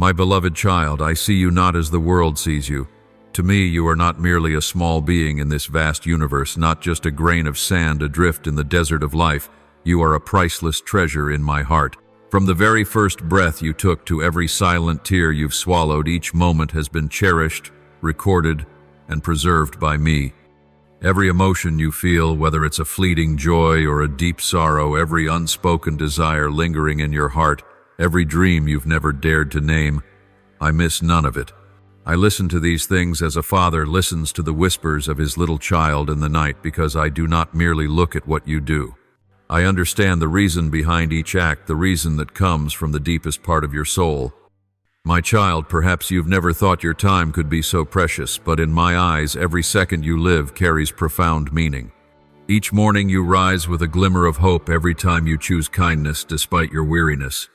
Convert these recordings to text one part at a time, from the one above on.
My beloved child, I see you not as the world sees you. To me, you are not merely a small being in this vast universe, not just a grain of sand adrift in the desert of life. You are a priceless treasure in my heart. From the very first breath you took to every silent tear you've swallowed, each moment has been cherished, recorded, and preserved by me. Every emotion you feel, whether it's a fleeting joy or a deep sorrow, every unspoken desire lingering in your heart, every dream you've never dared to name, I miss none of it. I listen to these things as a father listens to the whispers of his little child in the night, because I do not merely look at what you do. I understand the reason behind each act, the reason that comes from the deepest part of your soul. My child, perhaps you've never thought your time could be so precious, but in my eyes, every second you live carries profound meaning. Each morning you rise with a glimmer of hope, every time you choose kindness despite your weariness.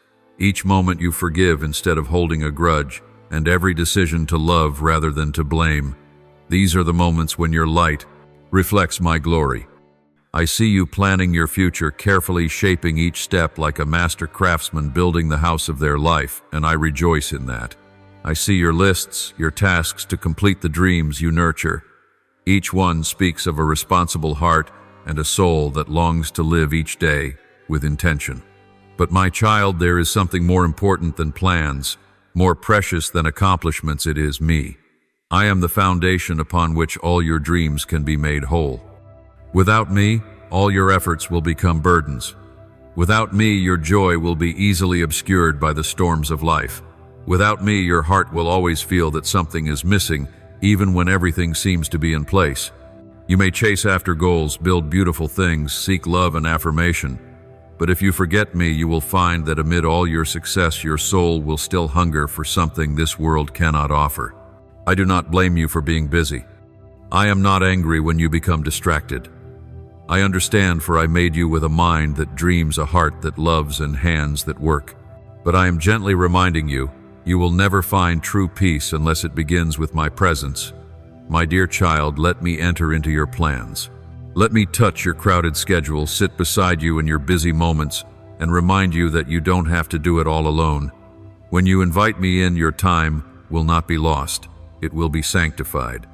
Each moment you forgive instead of holding a grudge, and every decision to love rather than to blame. These are the moments when your light reflects my glory. I see you planning your future, carefully shaping each step like a master craftsman building the house of their life, and I rejoice in that. I see your lists, your tasks to complete the dreams you nurture. Each one speaks of a responsible heart and a soul that longs to live each day with intention. But my child, there is something more important than plans, more precious than accomplishments. It is me. I am the foundation upon which all your dreams can be made whole. Without me, all your efforts will become burdens. Without me, your joy will be easily obscured by the storms of life. Without me, your heart will always feel that something is missing, even when everything seems to be in place. You may chase after goals, build beautiful things, seek love and affirmation. But if you forget me, you will find that amid all your success, your soul will still hunger for something this world cannot offer. I do not blame you for being busy. I am not angry when you become distracted. I understand, for I made you with a mind that dreams, a heart that loves, and hands that work. But I am gently reminding you, you will never find true peace unless it begins with my presence. My dear child, let me enter into your plans. Let me touch your crowded schedule, sit beside you in your busy moments, and remind you that you don't have to do it all alone. When you invite me in, your time will not be lost. It will be sanctified.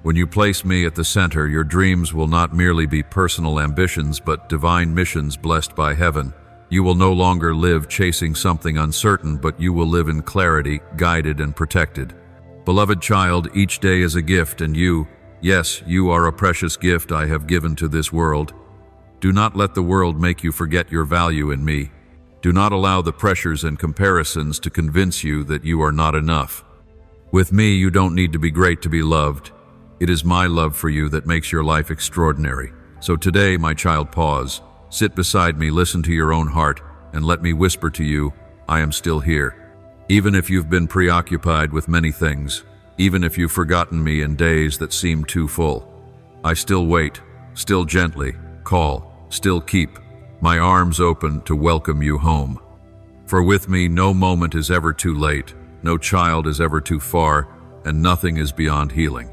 When you place me at the center, your dreams will not merely be personal ambitions, but divine missions blessed by heaven. You will no longer live chasing something uncertain, but you will live in clarity, guided and protected. Beloved child, each day is a gift, and you, yes, you are a precious gift I have given to this world. Do not let the world make you forget your value in me. Do not allow the pressures and comparisons to convince you that you are not enough. With me, you don't need to be great to be loved. It is my love for you that makes your life extraordinary. So today, my child, pause, sit beside me, listen to your own heart, and let me whisper to you, I am still here. Even if you've been preoccupied with many things, even if you've forgotten me in days that seem too full, I still wait, still gently call, still keep my arms open to welcome you home. For with me, no moment is ever too late, no child is ever too far, and nothing is beyond healing.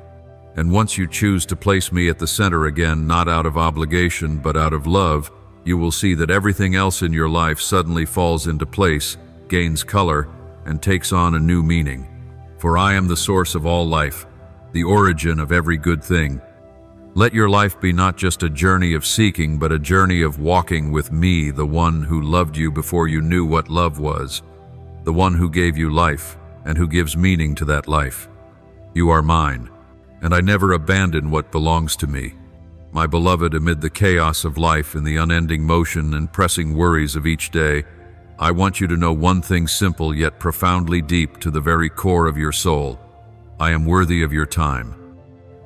And once you choose to place me at the center again, not out of obligation, but out of love, you will see that everything else in your life suddenly falls into place, gains color, and takes on a new meaning. For I am the source of all life, the origin of every good thing. Let your life be not just a journey of seeking, but a journey of walking with me, the one who loved you before you knew what love was, the one who gave you life, and who gives meaning to that life. You are mine, and I never abandon what belongs to me. My beloved, amid the chaos of life and the unending motion and pressing worries of each day, I want you to know one thing simple yet profoundly deep to the very core of your soul. I am worthy of your time.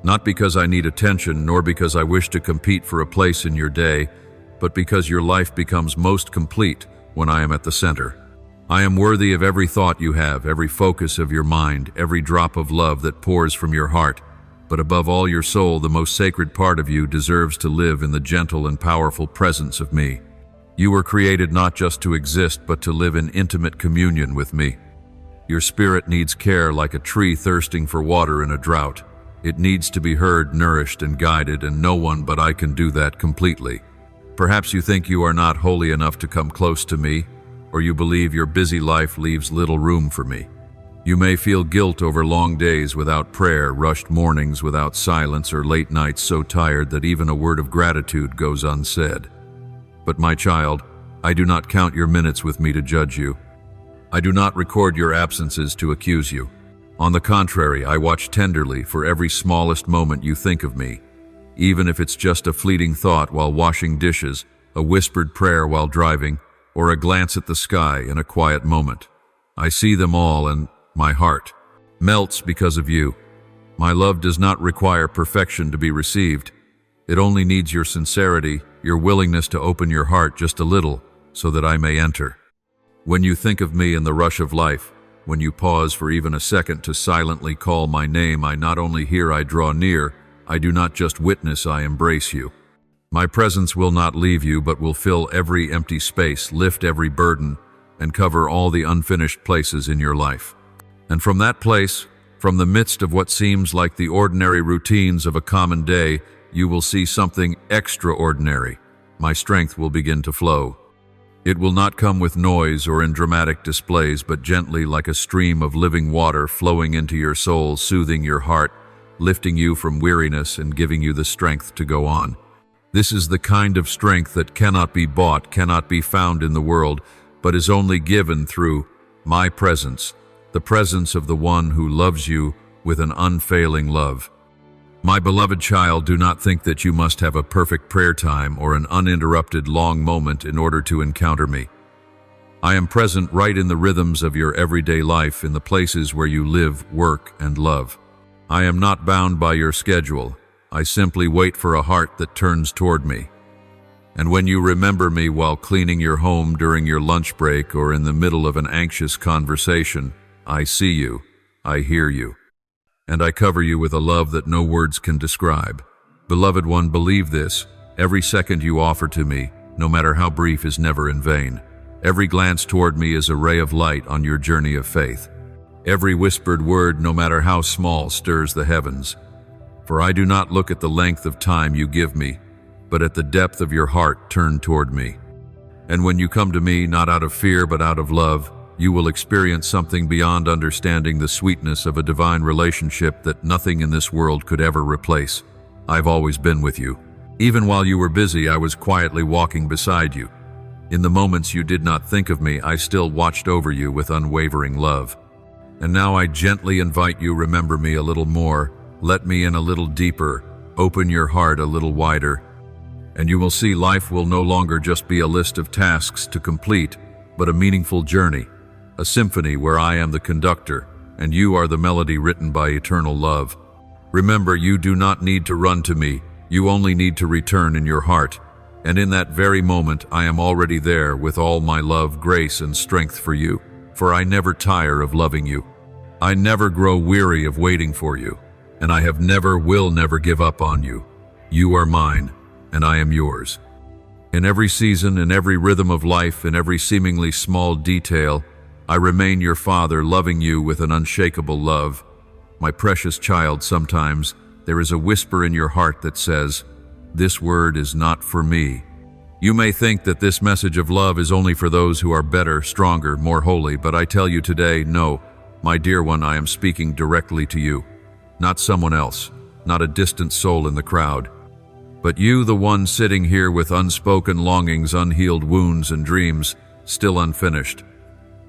Not because I need attention, nor because I wish to compete for a place in your day, but because your life becomes most complete when I am at the center. I am worthy of every thought you have, every focus of your mind, every drop of love that pours from your heart. But above all, your soul, the most sacred part of you, deserves to live in the gentle and powerful presence of me. You were created not just to exist, but to live in intimate communion with me. Your spirit needs care like a tree thirsting for water in a drought. It needs to be heard, nourished, and guided, and no one but I can do that completely. Perhaps you think you are not holy enough to come close to me, or you believe your busy life leaves little room for me. You may feel guilt over long days without prayer, rushed mornings without silence, or late nights so tired that even a word of gratitude goes unsaid. But my child, I do not count your minutes with me to judge you. I do not record your absences to accuse you. On the contrary, I watch tenderly for every smallest moment you think of me, even if it's just a fleeting thought while washing dishes, a whispered prayer while driving, or a glance at the sky in a quiet moment. I see them all, and my heart melts because of you. My love does not require perfection to be received. It only needs your sincerity, your willingness to open your heart just a little so that I may enter. When you think of me in the rush of life, when you pause for even a second to silently call my name, I not only hear, I draw near. I do not just witness, I embrace you. My presence will not leave you, but will fill every empty space, lift every burden, and cover all the unfinished places in your life. And from that place, from the midst of what seems like the ordinary routines of a common day, you will see something extraordinary. My strength will begin to flow. It will not come with noise or in dramatic displays, but gently like a stream of living water flowing into your soul, soothing your heart, lifting you from weariness and giving you the strength to go on. This is the kind of strength that cannot be bought, cannot be found in the world, but is only given through my presence, the presence of the one who loves you with an unfailing love. My beloved child, do not think that you must have a perfect prayer time or an uninterrupted long moment in order to encounter me. I am present right in the rhythms of your everyday life, in the places where you live, work, and love. I am not bound by your schedule. I simply wait for a heart that turns toward me. And when you remember me while cleaning your home during your lunch break or in the middle of an anxious conversation, I see you, I hear you, and I cover you with a love that no words can describe. Beloved one, believe this. Every second you offer to me, no matter how brief, is never in vain. Every glance toward me is a ray of light on your journey of faith. Every whispered word, no matter how small, stirs the heavens. For I do not look at the length of time you give me, but at the depth of your heart turned toward me. And when you come to me, not out of fear but out of love, you will experience something beyond understanding, the sweetness of a divine relationship that nothing in this world could ever replace. I've always been with you. Even while you were busy, I was quietly walking beside you. In the moments you did not think of me, I still watched over you with unwavering love. And now I gently invite you, remember me a little more, let me in a little deeper, open your heart a little wider, and you will see life will no longer just be a list of tasks to complete, but a meaningful journey, a symphony where I am the conductor and you are the melody written by eternal love. Remember, you do not need to run to me, you only need to return in your heart, and in that very moment I am already there with all my love, grace, and strength for you, for I never tire of loving you. I never grow weary of waiting for you, and I have never, will never give up on you. You are mine, and I am yours. In every season, in every rhythm of life, in every seemingly small detail, I remain your father, loving you with an unshakable love. My precious child, sometimes there is a whisper in your heart that says, "This word is not for me." You may think that this message of love is only for those who are better, stronger, more holy, but I tell you today, no, my dear one, I am speaking directly to you. Not someone else, not a distant soul in the crowd, but you, the one sitting here with unspoken longings, unhealed wounds, and dreams still unfinished.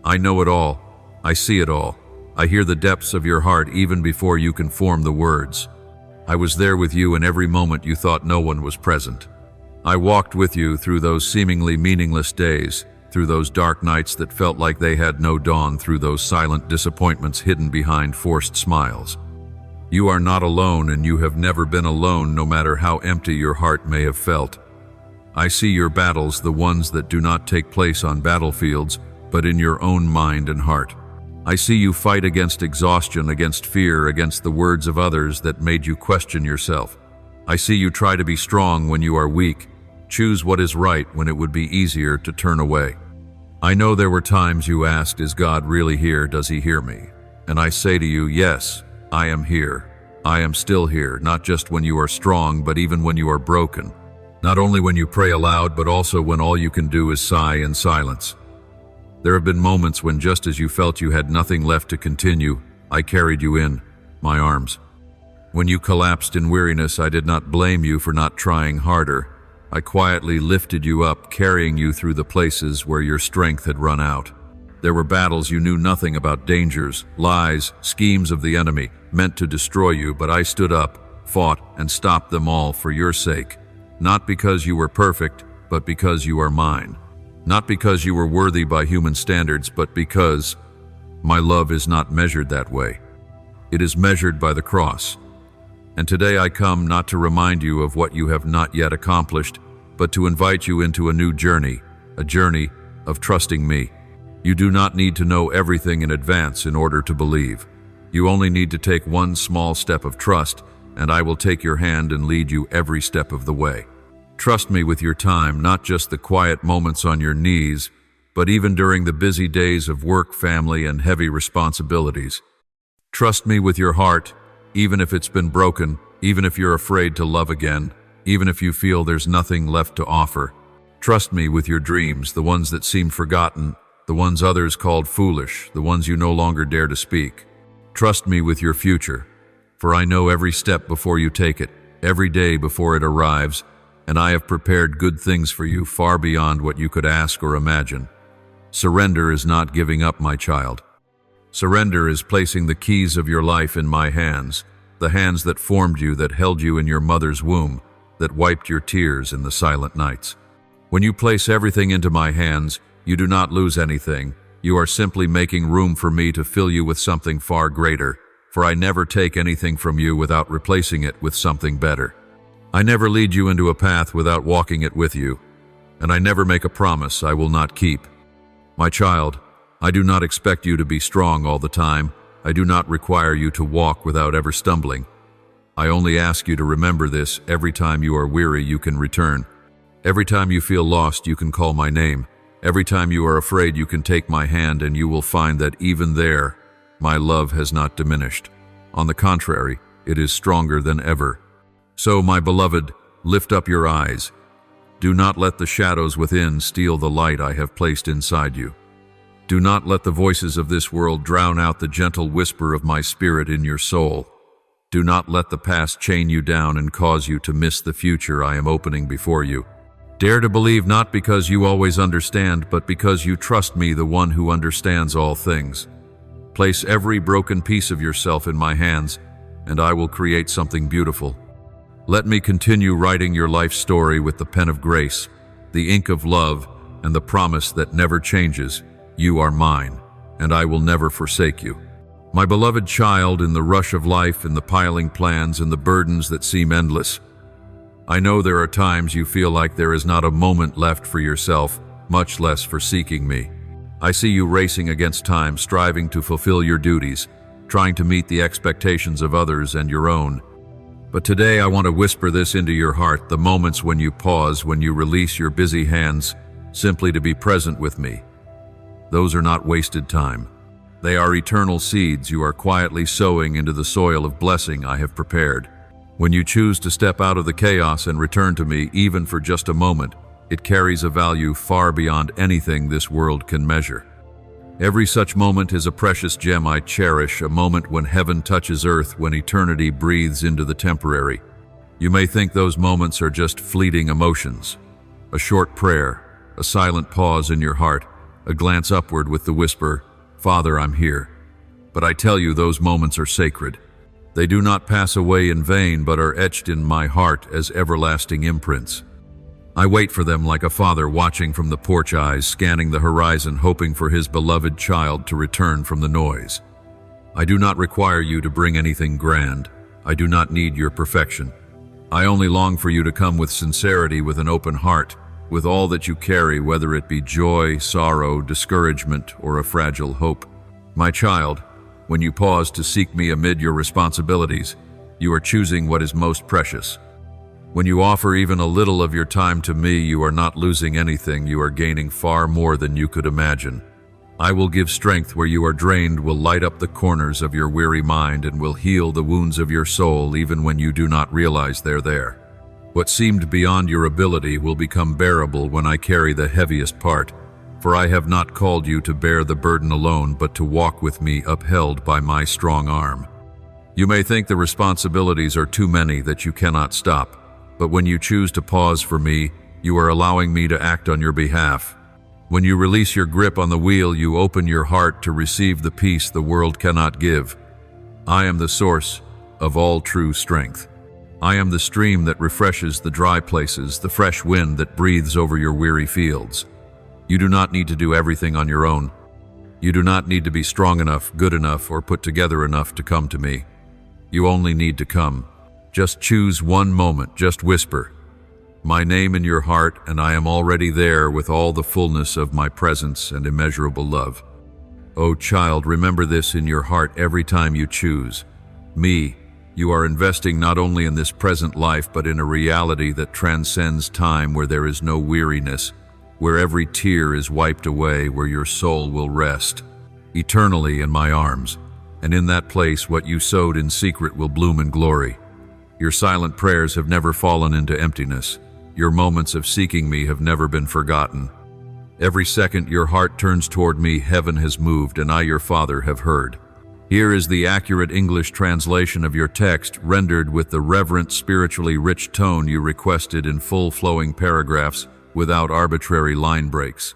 I know it all. I see it all. I hear the depths of your heart even before you can form the words. I was there with you in every moment you thought no one was present. I walked with you through those seemingly meaningless days, through those dark nights that felt like they had no dawn, through those silent disappointments hidden behind forced smiles. You are not alone, and you have never been alone, no matter how empty your heart may have felt. I see your battles, the ones that do not take place on battlefields, but in your own mind and heart. I see you fight against exhaustion, against fear, against the words of others that made you question yourself. I see you try to be strong when you are weak, choose what is right when it would be easier to turn away. I know there were times you asked, is God really here? Does he hear me? And I say to you, yes, I am here. I am still here, not just when you are strong, but even when you are broken. Not only when you pray aloud, but also when all you can do is sigh in silence. There have been moments when just as you felt you had nothing left to continue, I carried you in my arms. When you collapsed in weariness, I did not blame you for not trying harder. I quietly lifted you up, carrying you through the places where your strength had run out. There were battles you knew nothing about, dangers, lies, schemes of the enemy, meant to destroy you, but I stood up, fought, and stopped them all for your sake. Not because you were perfect, but because you are mine. Not because you were worthy by human standards, but because my love is not measured that way. It is measured by the cross. And today I come not to remind you of what you have not yet accomplished, but to invite you into a new journey, a journey of trusting me. You do not need to know everything in advance in order to believe. You only need to take one small step of trust, and I will take your hand and lead you every step of the way. Trust me with your time, not just the quiet moments on your knees, but even during the busy days of work, family, and heavy responsibilities. Trust me with your heart, even if it's been broken, even if you're afraid to love again, even if you feel there's nothing left to offer. Trust me with your dreams, the ones that seem forgotten, the ones others called foolish, the ones you no longer dare to speak. Trust me with your future, for I know every step before you take it, every day before it arrives, and I have prepared good things for you far beyond what you could ask or imagine. Surrender is not giving up, my child. Surrender is placing the keys of your life in my hands, the hands that formed you, that held you in your mother's womb, that wiped your tears in the silent nights. When you place everything into my hands, you do not lose anything. You are simply making room for me to fill you with something far greater, for I never take anything from you without replacing it with something better. I never lead you into a path without walking it with you, and I never make a promise I will not keep. My child, I do not expect you to be strong all the time. I do not require you to walk without ever stumbling. I only ask you to remember this: every time you are weary, you can return. Every time you feel lost, you can call my name. Every time you are afraid, you can take my hand, and you will find that even there, my love has not diminished. On the contrary, it is stronger than ever. So, my beloved, lift up your eyes. Do not let the shadows within steal the light I have placed inside you. Do not let the voices of this world drown out the gentle whisper of my spirit in your soul. Do not let the past chain you down and cause you to miss the future I am opening before you. Dare to believe, not because you always understand, but because you trust me, the one who understands all things. Place every broken piece of yourself in my hands, and I will create something beautiful. Let me continue writing your life story with the pen of grace, the ink of love, and the promise that never changes. You are mine, and I will never forsake you. My beloved child, in the rush of life, in the piling plans, and the burdens that seem endless, I know there are times you feel like there is not a moment left for yourself, much less for seeking me. I see you racing against time, striving to fulfill your duties, trying to meet the expectations of others and your own. But today I want to whisper this into your heart: the moments when you pause, when you release your busy hands, simply to be present with me. Those are not wasted time. They are eternal seeds you are quietly sowing into the soil of blessing I have prepared. When you choose to step out of the chaos and return to me, even for just a moment, it carries a value far beyond anything this world can measure. Every such moment is a precious gem I cherish, a moment when heaven touches earth, when eternity breathes into the temporary. You may think those moments are just fleeting emotions, a short prayer, a silent pause in your heart, a glance upward with the whisper, "Father, I'm here." But I tell you, those moments are sacred. They do not pass away in vain, but are etched in my heart as everlasting imprints. I wait for them like a father watching from the porch eyes, scanning the horizon, hoping for his beloved child to return from the noise. I do not require you to bring anything grand. I do not need your perfection. I only long for you to come with sincerity, with an open heart, with all that you carry, whether it be joy, sorrow, discouragement, or a fragile hope. My child, when you pause to seek me amid your responsibilities, you are choosing what is most precious. When you offer even a little of your time to me, you are not losing anything, you are gaining far more than you could imagine. I will give strength where you are drained, will light up the corners of your weary mind, and will heal the wounds of your soul even when you do not realize they're there. What seemed beyond your ability will become bearable when I carry the heaviest part, For I have not called you to bear the burden alone, but to walk with me upheld by my strong arm. You may think the responsibilities are too many that you cannot stop, but when you choose to pause for me, you are allowing me to act on your behalf. When you release your grip on the wheel, you open your heart to receive the peace the world cannot give. I am the source of all true strength. I am the stream that refreshes the dry places, the fresh wind that breathes over your weary fields. You do not need to do everything on your own. You do not need to be strong enough, good enough, or put together enough to come to me. You only need to come. Just choose one moment, just whisper my name in your heart, and I am already there with all the fullness of my presence and immeasurable love. Oh child, remember this in your heart every time you choose me. You are investing not only in this present life, but in a reality that transcends time, where there is no weariness, where every tear is wiped away, where your soul will rest eternally in my arms. And in that place, what you sowed in secret will bloom in glory. Your silent prayers have never fallen into emptiness. Your moments of seeking me have never been forgotten. Every second your heart turns toward me, heaven has moved, and I, your Father, have heard. Here is the accurate English translation of your text, rendered with the reverent, spiritually rich tone you requested, in full flowing paragraphs, without arbitrary line breaks.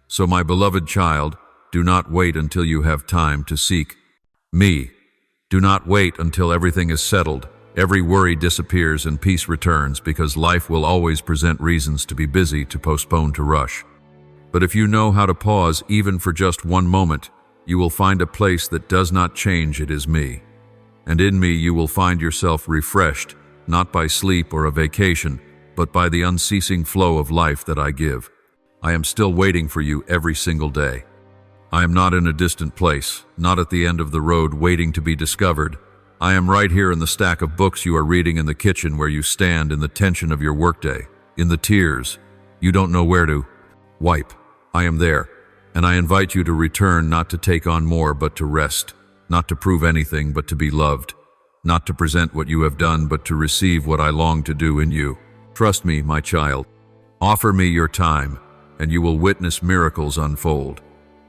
So, my beloved child, do not wait until you have time to seek me. Do not wait until everything is settled, every worry disappears and peace returns, because life will always present reasons to be busy, to postpone, to rush. But if you know how to pause, even for just one moment, you will find a place that does not change. It is me. And in me you will find yourself refreshed, not by sleep or a vacation, but by the unceasing flow of life that I give. I am still waiting for you every single day. I am not in a distant place, not at the end of the road waiting to be discovered. I am right here in the stack of books you are reading, in the kitchen where you stand, in the tension of your workday, in the tears you don't know where to wipe. I am there, and I invite you to return, not to take on more, but to rest, not to prove anything, but to be loved, not to present what you have done, but to receive what I long to do in you. Trust me, my child. Offer me your time, and you will witness miracles unfold.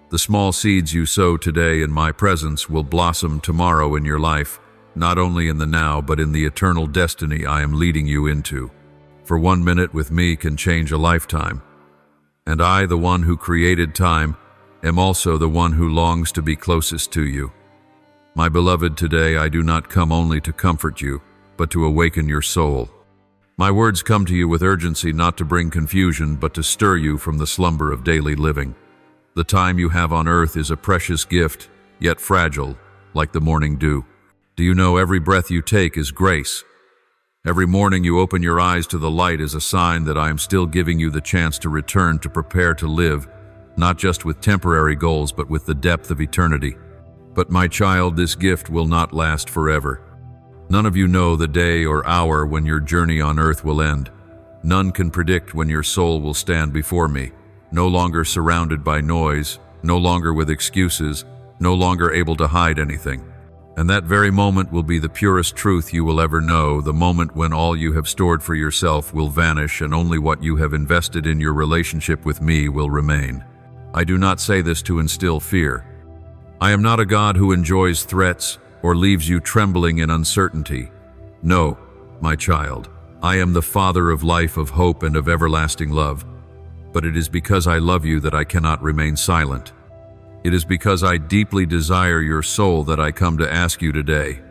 The small seeds you sow today in my presence will blossom tomorrow in your life, not only in the now, but in the eternal destiny I am leading you into. For 1 minute with me can change a lifetime. And I, the one who created time, am also the one who longs to be closest to you. My beloved, today I do not come only to comfort you, but to awaken your soul. My words come to you with urgency, not to bring confusion, but to stir you from the slumber of daily living. The time you have on earth is a precious gift, yet fragile, like the morning dew. Do you know every breath you take is grace? Every morning you open your eyes to the light is a sign that I am still giving you the chance to return, to prepare to live, not just with temporary goals, but with the depth of eternity. But my child, this gift will not last forever. None of you know the day or hour when your journey on earth will end. None can predict when your soul will stand before me, no longer surrounded by noise, no longer with excuses, no longer able to hide anything. And that very moment will be the purest truth you will ever know, the moment when all you have stored for yourself will vanish and only what you have invested in your relationship with me will remain. I do not say this to instill fear. I am not a God who enjoys threats or leaves you trembling in uncertainty. No, my child, I am the Father of life, of hope, and of everlasting love. But it is because I love you that I cannot remain silent. It is because I deeply desire your soul that I come to ask you today,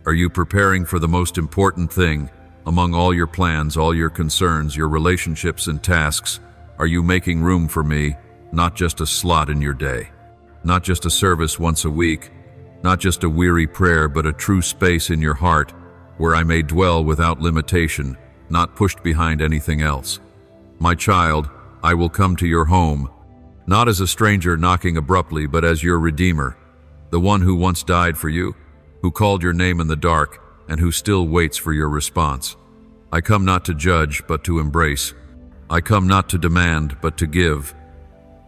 are you preparing for the most important thing among all your plans, all your concerns, your relationships and tasks? Are you making room for me, not just a slot in your day, not just a service once a week, not just a weary prayer, but a true space in your heart where I may dwell without limitation, not pushed behind anything else? My child, I will come to your home, not as a stranger knocking abruptly, but as your Redeemer, the one who once died for you, who called your name in the dark, and who still waits for your response. I come not to judge, but to embrace. I come not to demand, but to give.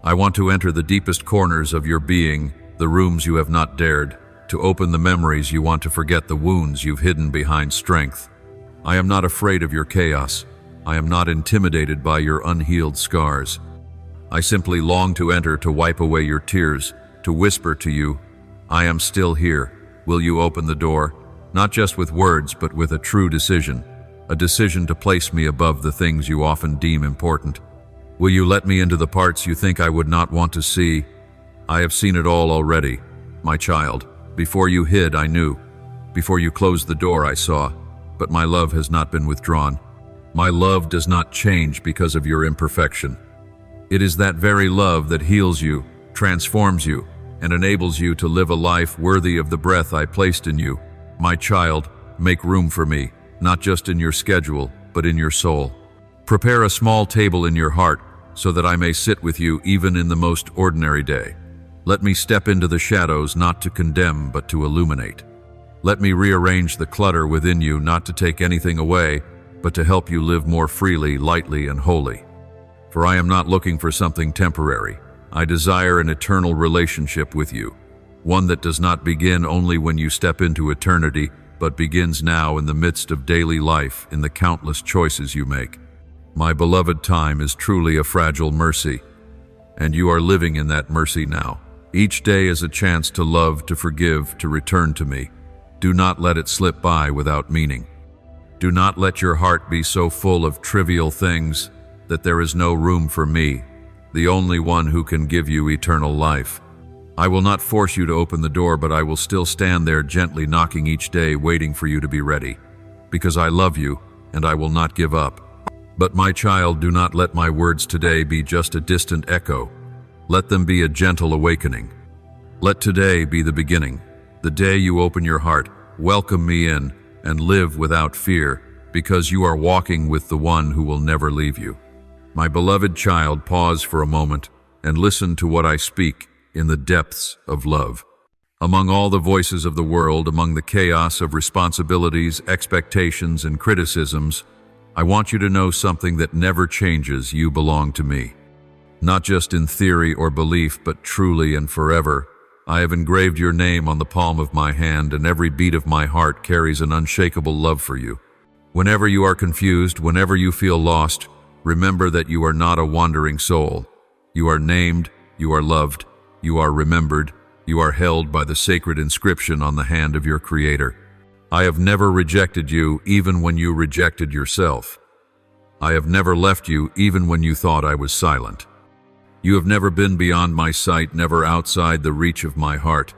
I want to enter the deepest corners of your being, the rooms you have not dared, to open the memories you want to forget, the wounds you've hidden behind strength. I am not afraid of your chaos. I am not intimidated by your unhealed scars. I simply long to enter to wipe away your tears, to whisper to you, I am still here. Will you open the door? Not just with words, but with a true decision. A decision to place me above the things you often deem important. Will you let me into the parts you think I would not want to see? I have seen it all already, my child. Before you hid, I knew. Before you closed the door, I saw. But my love has not been withdrawn. My love does not change because of your imperfection. It is that very love that heals you, transforms you, and enables you to live a life worthy of the breath I placed in you. My child, make room for me, not just in your schedule, but in your soul. Prepare a small table in your heart so that I may sit with you even in the most ordinary day. Let me step into the shadows not to condemn, but to illuminate. Let me rearrange the clutter within you not to take anything away, but to help you live more freely, lightly, and wholly. For I am not looking for something temporary. I desire an eternal relationship with you, one that does not begin only when you step into eternity, but begins now in the midst of daily life, in the countless choices you make. My beloved, time is truly a fragile mercy, and you are living in that mercy now. Each day is a chance to love, to forgive, to return to me. Do not let it slip by without meaning. Do not let your heart be so full of trivial things that there is no room for me, the only one who can give you eternal life. I will not force you to open the door, but I will still stand there gently knocking each day, waiting for you to be ready, because I love you and I will not give up. But my child, do not let my words today be just a distant echo. Let them be a gentle awakening. Let today be the beginning, the day you open your heart, welcome me in, and live without fear, because you are walking with the one who will never leave you. My beloved child, pause for a moment and listen to what I speak in the depths of love. Among all the voices of the world, among the chaos of responsibilities, expectations, and criticisms, I want you to know something that never changes. You belong to me. Not just in theory or belief, but truly and forever. I have engraved your name on the palm of my hand, and every beat of my heart carries an unshakable love for you. Whenever you are confused, whenever you feel lost, remember that you are not a wandering soul. You are named, you are loved, you are remembered, you are held by the sacred inscription on the hand of your Creator. I have never rejected you, even when you rejected yourself. I have never left you, even when you thought I was silent. You have never been beyond my sight, never outside the reach of my heart.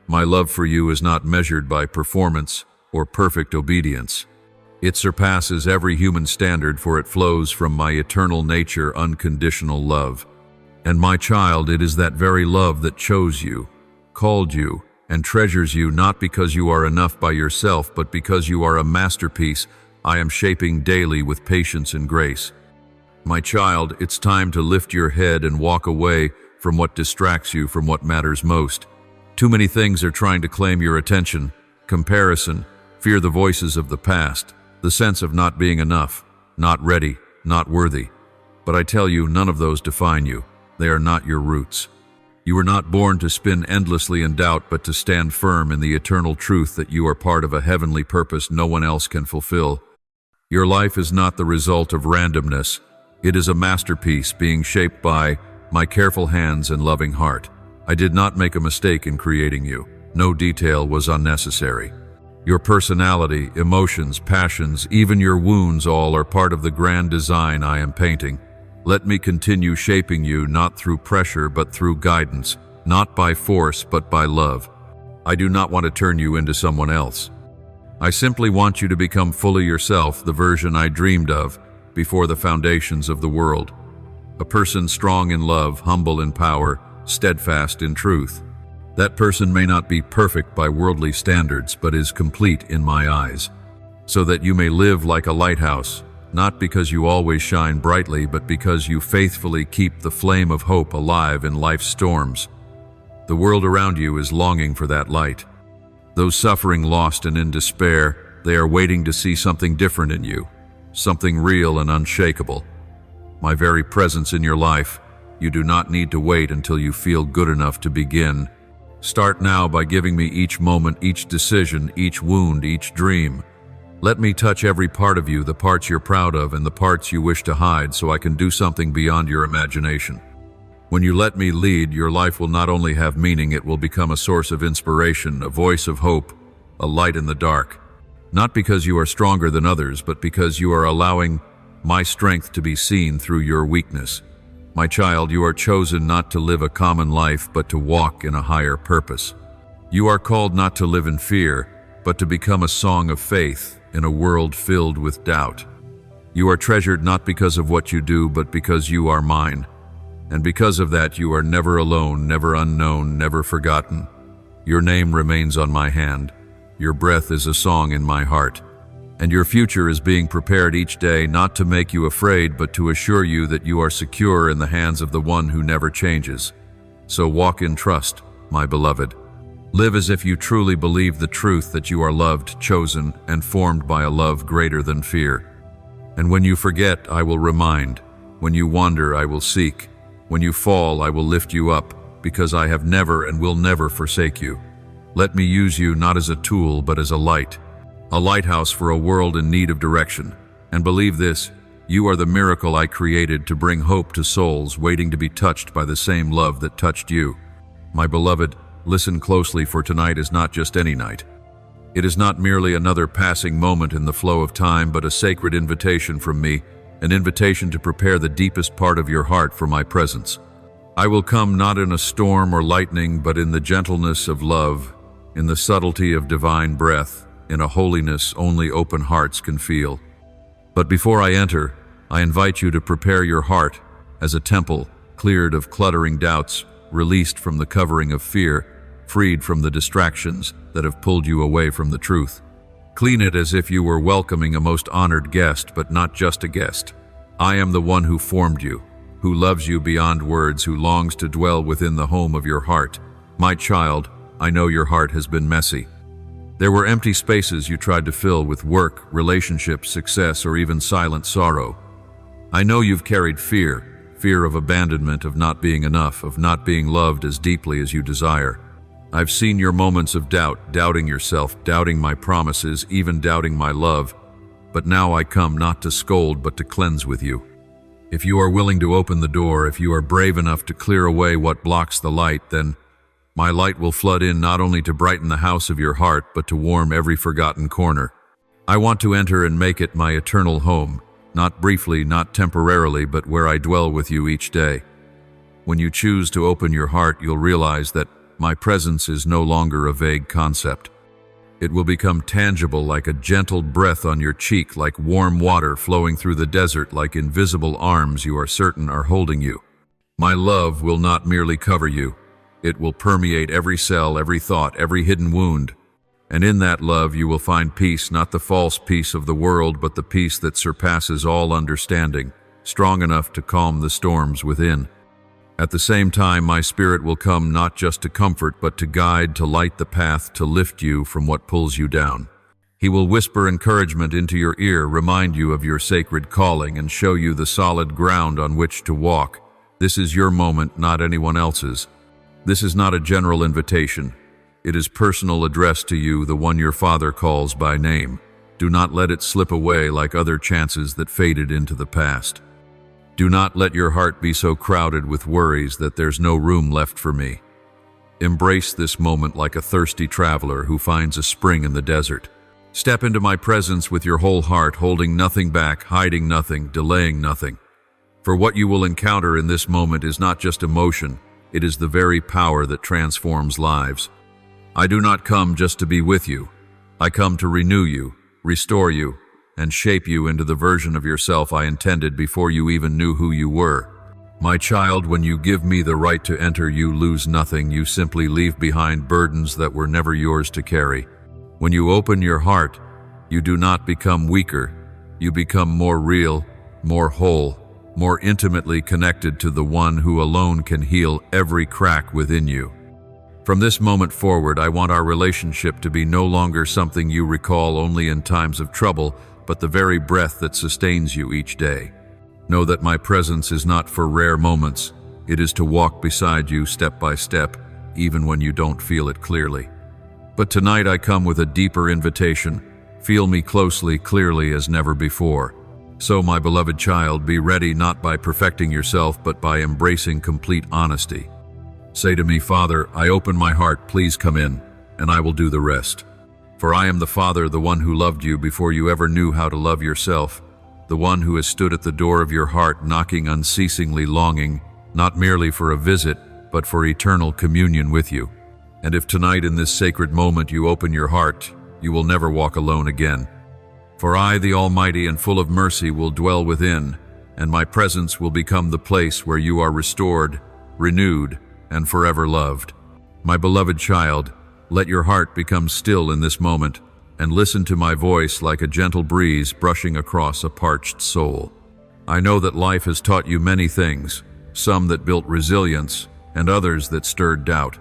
My love for you is not measured by performance or perfect obedience. It surpasses every human standard, for it flows from my eternal nature, unconditional love. And my child, it is that very love that chose you, called you, and treasures you, not because you are enough by yourself, but because you are a masterpiece I am shaping daily with patience and grace. My child, it's time to lift your head and walk away from what distracts you from what matters most. Too many things are trying to claim your attention: comparison, fear, the voices of the past, the sense of not being enough, not ready, not worthy. But I tell you, none of those define you. They are not your roots. You were not born to spin endlessly in doubt, but to stand firm in the eternal truth that you are part of a heavenly purpose no one else can fulfill. Your life is not the result of randomness. It is a masterpiece being shaped by my careful hands and loving heart. I did not make a mistake in creating you. No detail was unnecessary. Your personality, emotions, passions, even your wounds, all are part of the grand design I am painting. Let me continue shaping you, not through pressure, but through guidance, not by force, but by love. I do not want to turn you into someone else. I simply want you to become fully yourself, the version I dreamed of before the foundations of the world. A person strong in love, humble in power, steadfast in truth. That person may not be perfect by worldly standards, but is complete in my eyes, so that you may live like a lighthouse, not because you always shine brightly, but because you faithfully keep the flame of hope alive in life's storms. The world around you is longing for that light. Those suffering, lost, and in despair, they are waiting to see something different in you, something real and unshakable. My very presence in your life. You do not need to wait until you feel good enough to begin. Start now by giving me each moment, each decision, each wound, each dream. Let me touch every part of you, the parts you're proud of and the parts you wish to hide, so I can do something beyond your imagination. When you let me lead, your life will not only have meaning, it will become a source of inspiration, a voice of hope, a light in the dark. Not because you are stronger than others, but because you are allowing my strength to be seen through your weakness. My child, you are chosen not to live a common life, but to walk in a higher purpose. You are called not to live in fear, but to become a song of faith in a world filled with doubt. You are treasured not because of what you do, but because you are mine. And because of that, you are never alone, never unknown, never forgotten. Your name remains on my hand. Your breath is a song in my heart. And your future is being prepared each day, not to make you afraid, but to assure you that you are secure in the hands of the one who never changes. So walk in trust, my beloved. Live as if you truly believe the truth that you are loved, chosen, and formed by a love greater than fear. And when you forget, I will remind. When you wander, I will seek. When you fall, I will lift you up, because I have never and will never forsake you. Let me use you not as a tool, but as a light. A lighthouse for a world in need of direction. And believe this, you are the miracle I created to bring hope to souls waiting to be touched by the same love that touched you. My beloved, listen closely, for tonight is not just any night. It is not merely another passing moment in the flow of time, but a sacred invitation from me, an invitation to prepare the deepest part of your heart for my presence. I will come not in a storm or lightning, but in the gentleness of love, in the subtlety of divine breath, in a holiness only open hearts can feel. But before I enter, I invite you to prepare your heart as a temple, cleared of cluttering doubts, released from the covering of fear, freed from the distractions that have pulled you away from the truth. Clean it as if you were welcoming a most honored guest, but not just a guest. I am the one who formed you, who loves you beyond words, who longs to dwell within the home of your heart. My child, I know your heart has been messy. There were empty spaces you tried to fill with work, relationships, success, or even silent sorrow. I know you've carried fear, fear of abandonment, of not being enough, of not being loved as deeply as you desire. I've seen your moments of doubt, doubting yourself, doubting my promises, even doubting my love. But now I come not to scold, but to cleanse with you. If you are willing to open the door, if you are brave enough to clear away what blocks the light, then my light will flood in, not only to brighten the house of your heart, but to warm every forgotten corner. I want to enter and make it my eternal home, not briefly, not temporarily, but where I dwell with you each day. When you choose to open your heart, you'll realize that my presence is no longer a vague concept. It will become tangible, like a gentle breath on your cheek, like warm water flowing through the desert, like invisible arms you are certain are holding you. My love will not merely cover you. It will permeate every cell, every thought, every hidden wound. And in that love you will find peace, not the false peace of the world, but the peace that surpasses all understanding, strong enough to calm the storms within. At the same time, my spirit will come not just to comfort, but to guide, to light the path, to lift you from what pulls you down. He will whisper encouragement into your ear, remind you of your sacred calling, and show you the solid ground on which to walk. This is your moment, not anyone else's. This is not a general invitation. It is personal, addressed to you, the one your Father calls by name. Do not let it slip away like other chances that faded into the past. Do not let your heart be so crowded with worries that there's no room left for me. Embrace this moment like a thirsty traveler who finds a spring in the desert. Step into my presence with your whole heart, holding nothing back, hiding nothing, delaying nothing. For what you will encounter in this moment is not just emotion, it is the very power that transforms lives. I do not come just to be with you. I come to renew you, restore you, and shape you into the version of yourself I intended before you even knew who you were. My child, when you give me the right to enter, you lose nothing. You simply leave behind burdens that were never yours to carry. When you open your heart, you do not become weaker. You become more real, more whole, more intimately connected to the one who alone can heal every crack within you. From this moment forward, I want our relationship to be no longer something you recall only in times of trouble, but the very breath that sustains you each day. Know that my presence is not for rare moments. It is to walk beside you step by step, even when you don't feel it clearly. But tonight I come with a deeper invitation. Feel me closely, clearly as never before. So, my beloved child, be ready not by perfecting yourself, but by embracing complete honesty. Say to me, Father, I open my heart, please come in, and I will do the rest. For I am the Father, the one who loved you before you ever knew how to love yourself, the one who has stood at the door of your heart, knocking unceasingly, longing, not merely for a visit, but for eternal communion with you. And if tonight in this sacred moment you open your heart, you will never walk alone again. For I, the Almighty and full of mercy, will dwell within, and my presence will become the place where you are restored, renewed, and forever loved. My beloved child, let your heart become still in this moment, and listen to my voice like a gentle breeze brushing across a parched soul. I know that life has taught you many things, some that built resilience, and others that stirred doubt.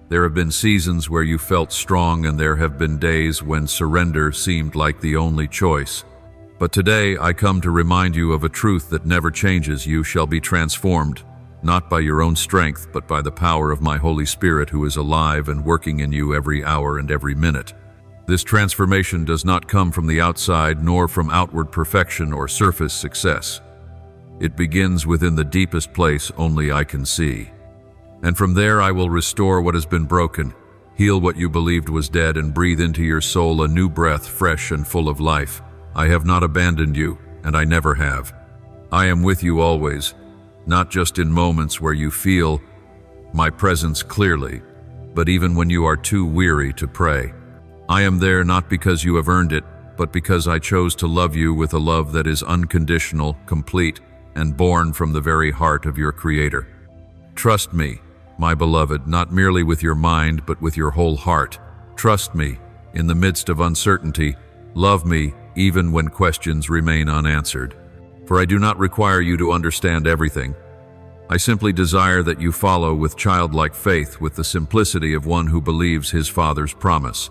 There have been seasons where you felt strong, and there have been days when surrender seemed like the only choice. But today I come to remind you of a truth that never changes. You shall be transformed, not by your own strength, but by the power of my Holy Spirit, who is alive and working in you every hour and every minute. This transformation does not come from the outside, nor from outward perfection or surface success. It begins within the deepest place only I can see. And from there I will restore what has been broken, heal what you believed was dead, and breathe into your soul a new breath, fresh and full of life. I have not abandoned you, and I never have. I am with you always, not just in moments where you feel my presence clearly, but even when you are too weary to pray. I am there not because you have earned it, but because I chose to love you with a love that is unconditional, complete, and born from the very heart of your Creator. Trust me, my beloved, not merely with your mind, but with your whole heart. Trust me in the midst of uncertainty. Love me even when questions remain unanswered. For I do not require you to understand everything. I simply desire that you follow with childlike faith, with the simplicity of one who believes his Father's promise.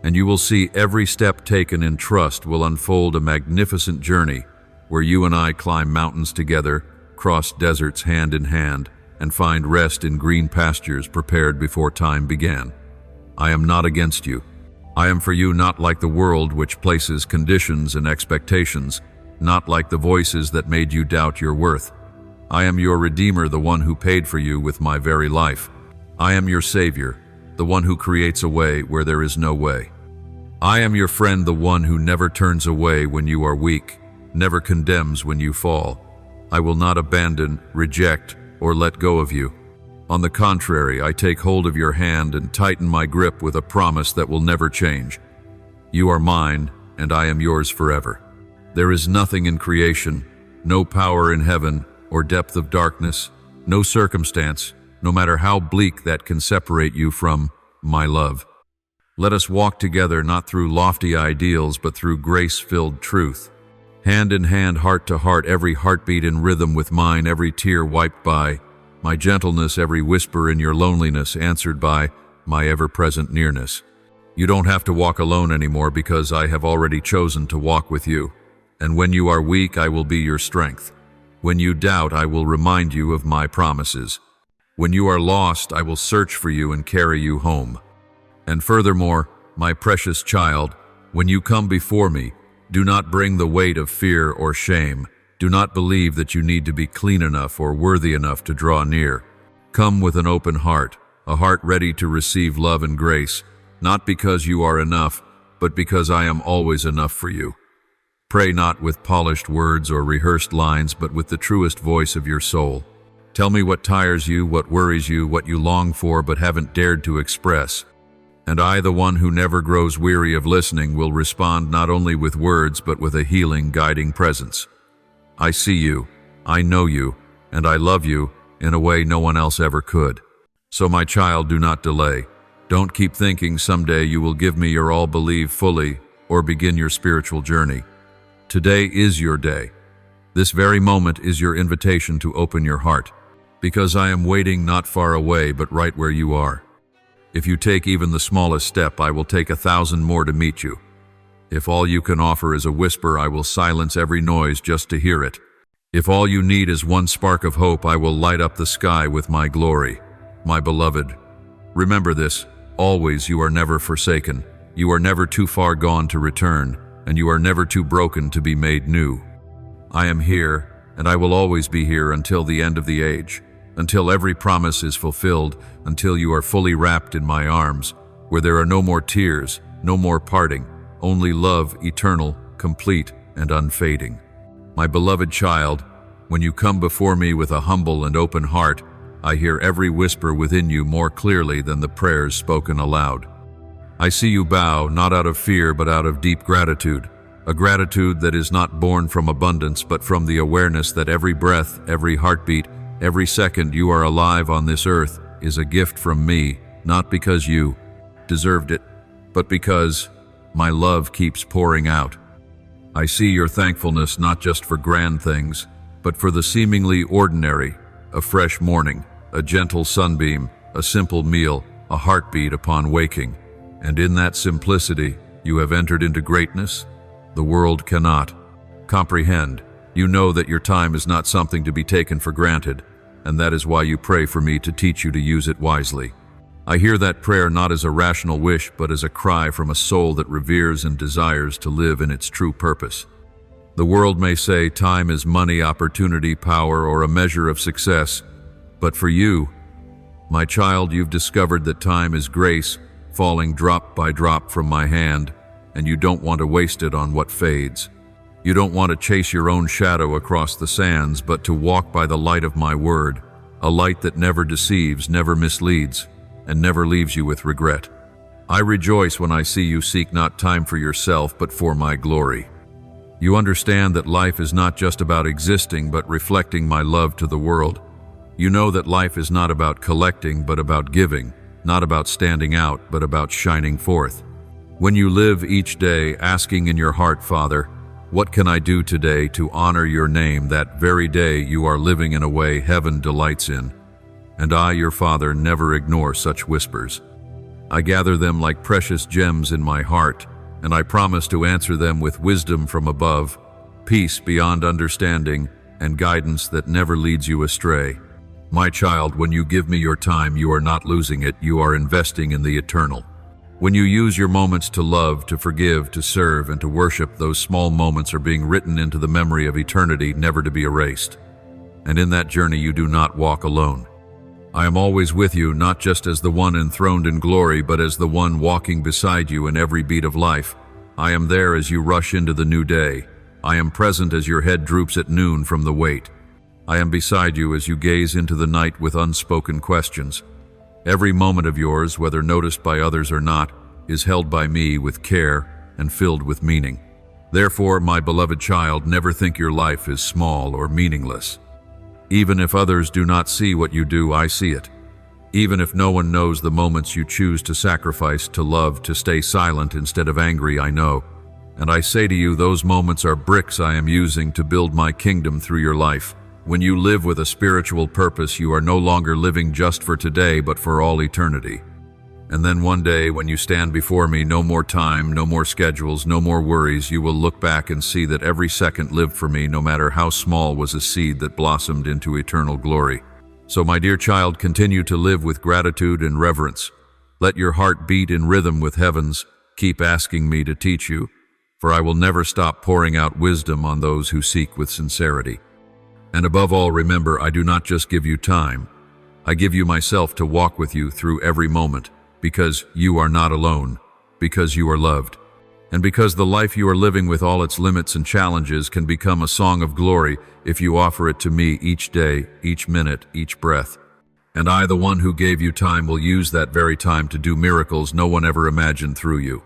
And you will see every step taken in trust will unfold a magnificent journey where you and I climb mountains together, cross deserts hand in hand, and find rest in green pastures prepared before time began. I am not against you. I am for you, not like the world, which places conditions and expectations, not like the voices that made you doubt your worth. I am your Redeemer, the one who paid for you with my very life. I am your Savior, the one who creates a way where there is no way. I am your friend, the one who never turns away when you are weak, never condemns when you fall. I will not abandon, reject, or let go of you. On the contrary, I take hold of your hand and tighten my grip with a promise that will never change. You are mine, and I am yours forever. There is nothing in creation, no power in heaven or depth of darkness, no circumstance, no matter how bleak, that can separate you from my love. Let us walk together not through lofty ideals, but through grace-filled truth. Hand in hand, heart to heart, every heartbeat in rhythm with mine, every tear wiped by my gentleness, every whisper in your loneliness answered by my ever-present nearness. You don't have to walk alone anymore, because I have already chosen to walk with you. And when you are weak, I will be your strength. When you doubt, I will remind you of my promises. When you are lost, I will search for you and carry you home. And furthermore, my precious child, when you come before me, do not bring the weight of fear or shame. Do not believe that you need to be clean enough or worthy enough to draw near. Come with an open heart, a heart ready to receive love and grace, not because you are enough, but because I am always enough for you. Pray not with polished words or rehearsed lines, but with the truest voice of your soul. Tell me what tires you, what worries you, what you long for but haven't dared to express. And I, the one who never grows weary of listening, will respond not only with words, but with a healing, guiding presence. I see you, I know you, and I love you in a way no one else ever could. So my child, do not delay. Don't keep thinking someday you will give me your all, believe fully, or begin your spiritual journey. Today is your day. This very moment is your invitation to open your heart, because I am waiting not far away, but right where you are. If you take even the smallest step, I will take 1,000 more to meet you. If all you can offer is a whisper, I will silence every noise just to hear it. If all you need is one spark of hope, I will light up the sky with my glory. My beloved, remember this, always: you are never forsaken, you are never too far gone to return, and you are never too broken to be made new. I am here, and I will always be here until the end of the age, until every promise is fulfilled, until you are fully wrapped in my arms, where there are no more tears, no more parting, only love eternal, complete, and unfading. My beloved child, when you come before me with a humble and open heart, I hear every whisper within you more clearly than the prayers spoken aloud. I see you bow, not out of fear but out of deep gratitude, a gratitude that is not born from abundance but from the awareness that every breath, every heartbeat, every second you are alive on this earth is a gift from me, not because you deserved it, but because my love keeps pouring out. I see your thankfulness not just for grand things, but for the seemingly ordinary, a fresh morning, a gentle sunbeam, a simple meal, a heartbeat upon waking. And in that simplicity, you have entered into greatness the world cannot comprehend. You know that your time is not something to be taken for granted, and that is why you pray for me to teach you to use it wisely. I hear that prayer not as a rational wish, but as a cry from a soul that reveres and desires to live in its true purpose. The world may say time is money, opportunity, power, or a measure of success, but for you, my child, you've discovered that time is grace, falling drop by drop from my hand, and you don't want to waste it on what fades. You don't want to chase your own shadow across the sands, but to walk by the light of my word, a light that never deceives, never misleads, and never leaves you with regret. I rejoice when I see you seek not time for yourself, but for my glory. You understand that life is not just about existing, but reflecting my love to the world. You know that life is not about collecting, but about giving, not about standing out, but about shining forth. When you live each day asking in your heart, Father, what can I do today to honor your name, that very day you are living in a way heaven delights in. And I, your Father, never ignore such whispers. I gather them like precious gems in my heart, and I promise to answer them with wisdom from above, peace beyond understanding, and guidance that never leads you astray. My child, when you give me your time, you are not losing it, you are investing in the eternal. When you use your moments to love, to forgive, to serve, and to worship, those small moments are being written into the memory of eternity, never to be erased. And in that journey you do not walk alone. I am always with you, not just as the one enthroned in glory, but as the one walking beside you in every beat of life. I am there as you rush into the new day. I am present as your head droops at noon from the weight. I am beside you as you gaze into the night with unspoken questions. Every moment of yours, whether noticed by others or not, is held by me with care and filled with meaning. Therefore, my beloved child, never think your life is small or meaningless. Even if others do not see what you do, I see it. Even if no one knows the moments you choose to sacrifice, to love, to stay silent instead of angry, I know. And I say to you, those moments are bricks I am using to build my kingdom through your life. When you live with a spiritual purpose, you are no longer living just for today, but for all eternity. And then one day, when you stand before me, no more time, no more schedules, no more worries, you will look back and see that every second lived for me, no matter how small, was a seed that blossomed into eternal glory. So, my dear child, continue to live with gratitude and reverence. Let your heart beat in rhythm with heaven's. Keep asking me to teach you, for I will never stop pouring out wisdom on those who seek with sincerity. And above all, remember, I do not just give you time. I give you myself to walk with you through every moment, because you are not alone, because you are loved, and because the life you are living with all its limits and challenges can become a song of glory if you offer it to me each day, each minute, each breath. And I, the one who gave you time, will use that very time to do miracles no one ever imagined through you.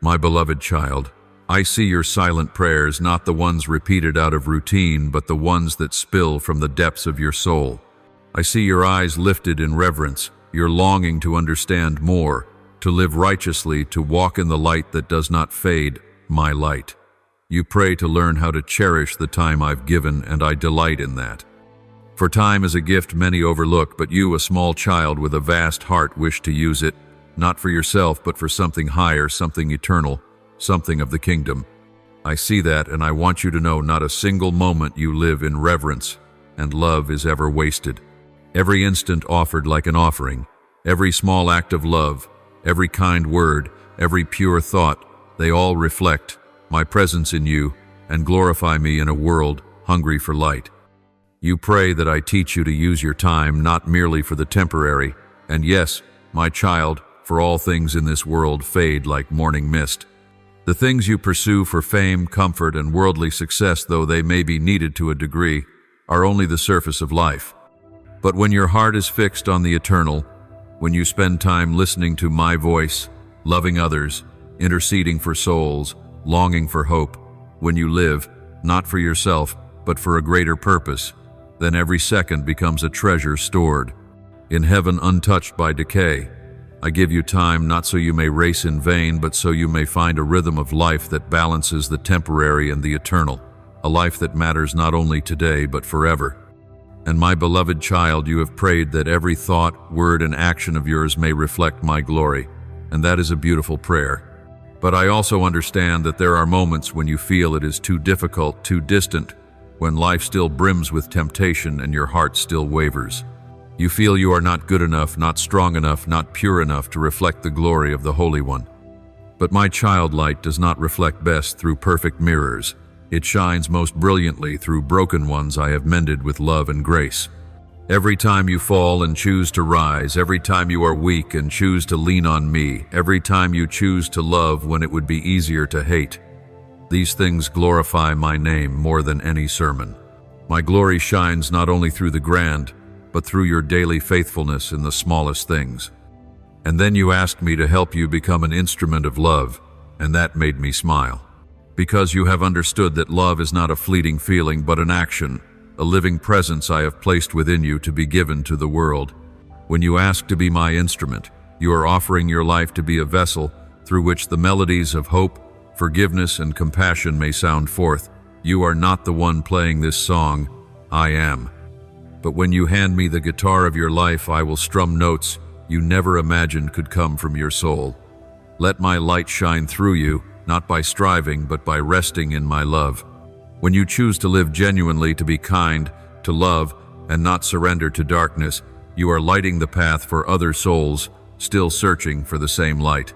My beloved child, I see your silent prayers, not the ones repeated out of routine, but the ones that spill from the depths of your soul. I see your eyes lifted in reverence, your longing to understand more, to live righteously, to walk in the light that does not fade, my light. You pray to learn how to cherish the time I've given, and I delight in that. For time is a gift many overlook, but you, a small child with a vast heart, wish to use it, not for yourself, but for something higher, something eternal, something of the kingdom. I see that, and I want you to know not a single moment you live in reverence and love is ever wasted. Every instant offered like an offering, every small act of love, every kind word, every pure thought, they all reflect my presence in you and glorify me in a world hungry for light. You pray that I teach you to use your time not merely for the temporary, and yes, my child, for all things in this world fade like morning mist. The things you pursue for fame, comfort, and worldly success, though they may be needed to a degree, are only the surface of life. But when your heart is fixed on the eternal, when you spend time listening to my voice, loving others, interceding for souls, longing for hope, when you live, not for yourself, but for a greater purpose, then every second becomes a treasure stored in heaven, untouched by decay. I give you time not so you may race in vain, but so you may find a rhythm of life that balances the temporary and the eternal, a life that matters not only today but forever. And my beloved child, you have prayed that every thought, word, and action of yours may reflect my glory, and that is a beautiful prayer. But I also understand that there are moments when you feel it is too difficult, too distant, when life still brims with temptation and your heart still wavers. You feel you are not good enough, not strong enough, not pure enough to reflect the glory of the Holy One. But my child light does not reflect best through perfect mirrors. It shines most brilliantly through broken ones I have mended with love and grace. Every time you fall and choose to rise, every time you are weak and choose to lean on me, every time you choose to love when it would be easier to hate, these things glorify my name more than any sermon. My glory shines not only through the grand, but through your daily faithfulness in the smallest things. And then you asked me to help you become an instrument of love, and that made me smile. Because you have understood that love is not a fleeting feeling but an action, a living presence I have placed within you to be given to the world. When you ask to be my instrument, you are offering your life to be a vessel through which the melodies of hope, forgiveness, and compassion may sound forth. You are not the one playing this song, I am. But when you hand me the guitar of your life, I will strum notes you never imagined could come from your soul. Let my light shine through you, not by striving, but by resting in my love. When you choose to live genuinely, to be kind, to love, and not surrender to darkness, you are lighting the path for other souls still searching for the same light.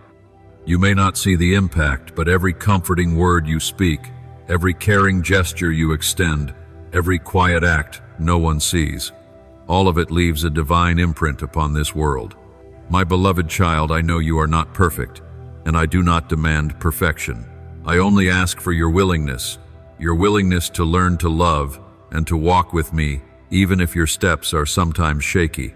You may not see the impact, but every comforting word you speak, every caring gesture you extend, every quiet act no one sees, all of it leaves a divine imprint upon this world. My beloved child, I know you are not perfect, and I do not demand perfection. I only ask for your willingness to learn to love and to walk with me, even if your steps are sometimes shaky.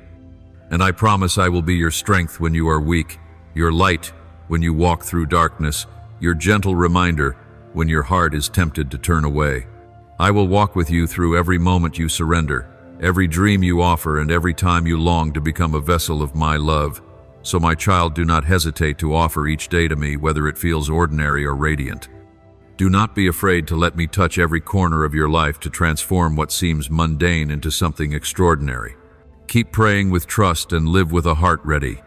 And I promise I will be your strength when you are weak, your light when you walk through darkness, your gentle reminder when your heart is tempted to turn away. I will walk with you through every moment you surrender, every dream you offer, and every time you long to become a vessel of my love. So my child, do not hesitate to offer each day to me, whether it feels ordinary or radiant. Do not be afraid to let me touch every corner of your life to transform what seems mundane into something extraordinary. Keep praying with trust and live with a heart ready,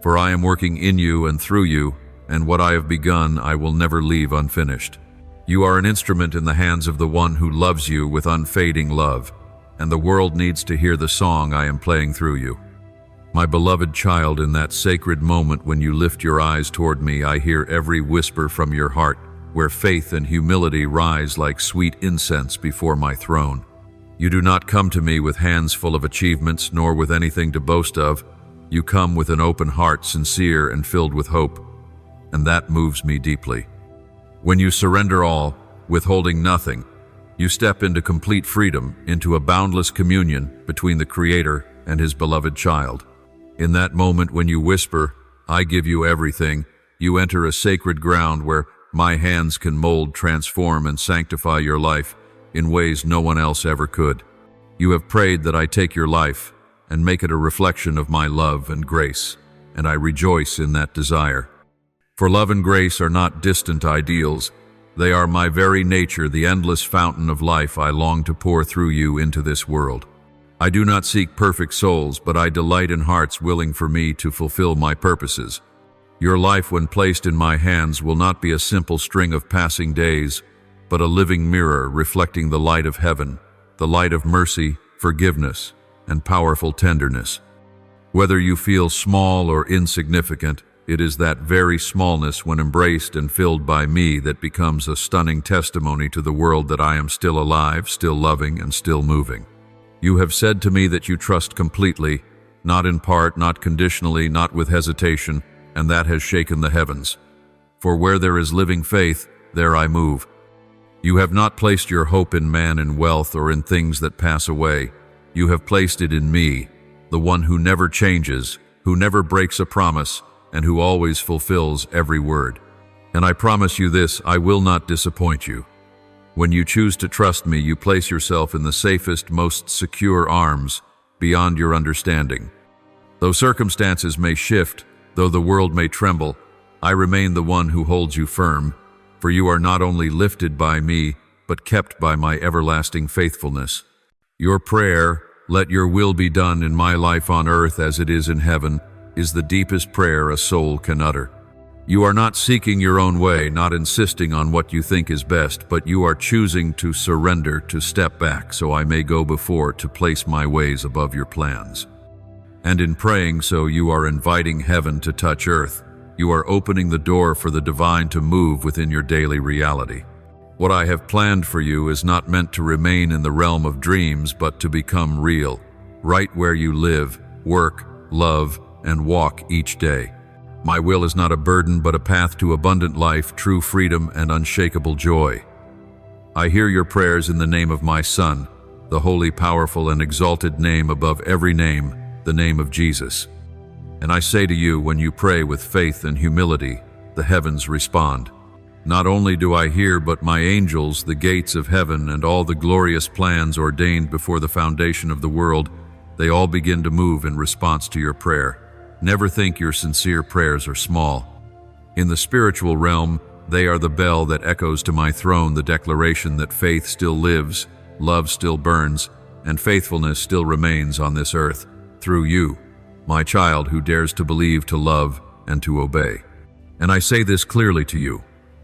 for I am working in you and through you, and what I have begun I will never leave unfinished. You are an instrument in the hands of the one who loves you with unfading love, and the world needs to hear the song I am playing through you. My beloved child, in that sacred moment when you lift your eyes toward me, I hear every whisper from your heart, where faith and humility rise like sweet incense before my throne. You do not come to me with hands full of achievements, nor with anything to boast of. You come with an open heart, sincere and filled with hope, and that moves me deeply. When you surrender all, withholding nothing, you step into complete freedom, into a boundless communion between the Creator and His beloved child. In that moment when you whisper, I give you everything, you enter a sacred ground where my hands can mold, transform, and sanctify your life in ways no one else ever could. You have prayed that I take your life and make it a reflection of my love and grace, and I rejoice in that desire. For love and grace are not distant ideals. They are my very nature, the endless fountain of life I long to pour through you into this world. I do not seek perfect souls, but I delight in hearts willing for me to fulfill my purposes. Your life, when placed in my hands, will not be a simple string of passing days, but a living mirror reflecting the light of heaven, the light of mercy, forgiveness, and powerful tenderness. Whether you feel small or insignificant, It is that very smallness, when embraced and filled by me, that becomes a stunning testimony to the world that I am still alive, still loving, and still moving. You have said to me that you trust completely, not in part, not conditionally, not with hesitation, and that has shaken the heavens. For where there is living faith, there I move. You have not placed your hope in man, in wealth, or in things that pass away. You have placed it in me, the one who never changes, who never breaks a promise, and who always fulfills every word. And I promise you this, I will not disappoint you. When you choose to trust me, you place yourself in the safest, most secure arms, beyond your understanding. Though circumstances may shift, though the world may tremble, I remain the one who holds you firm, for you are not only lifted by me, but kept by my everlasting faithfulness. Your prayer, "Let your will be done in my life on earth as it is in heaven," is the deepest prayer a soul can utter. You are not seeking your own way, not insisting on what you think is best, but you are choosing to surrender, to step back so I may go before, to place my ways above your plans. And in praying so, you are inviting heaven to touch earth. You are opening the door for the divine to move within your daily reality. What I have planned for you is not meant to remain in the realm of dreams, but to become real, right where you live, work, love, and walk each day. My will is not a burden, but a path to abundant life, true freedom, and unshakable joy. I hear your prayers in the name of my Son, the holy, powerful, and exalted name above every name, the name of Jesus. And I say to you, when you pray with faith and humility, the heavens respond. Not only do I hear, but my angels, the gates of heaven, and all the glorious plans ordained before the foundation of the world, they all begin to move in response to your prayer. Never think your sincere prayers are small. In the spiritual realm, they are the bell that echoes to my throne, the declaration that faith still lives, love still burns, and faithfulness still remains on this earth, through you, my child who dares to believe, to love, and to obey. And I say this clearly to you,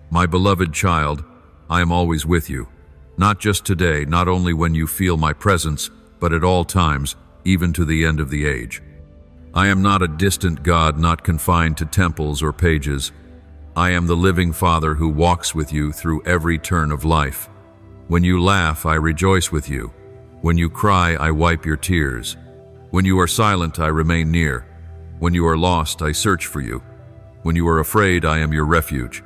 my beloved child, I am always with you, not just today, not only when you feel my presence, but at all times, even to the end of the age. I am not a distant God, not confined to temples or pages. I am the living Father who walks with you through every turn of life. When you laugh, I rejoice with you. When you cry, I wipe your tears. When you are silent, I remain near. When you are lost, I search for you. When you are afraid, I am your refuge.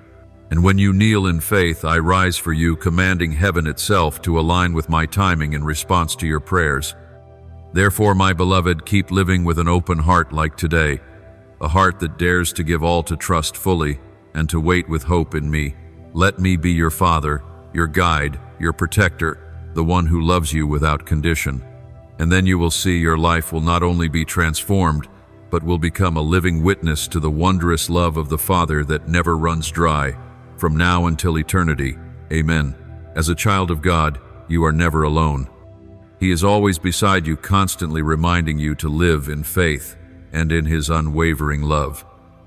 And when you kneel in faith, I rise for you, commanding heaven itself to align with my timing in response to your prayers. Therefore, my beloved, keep living with an open heart like today, a heart that dares to give all, to trust fully, and to wait with hope in me. Let me be your Father, your guide, your protector, the one who loves you without condition. And then you will see your life will not only be transformed, but will become a living witness to the wondrous love of the Father that never runs dry, from now until eternity. Amen. As a child of God, you are never alone. He is always beside you, constantly reminding you to live in faith and in His unwavering love.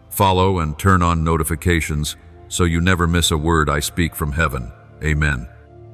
Follow and turn on notifications so you never miss a word I speak from heaven. Amen.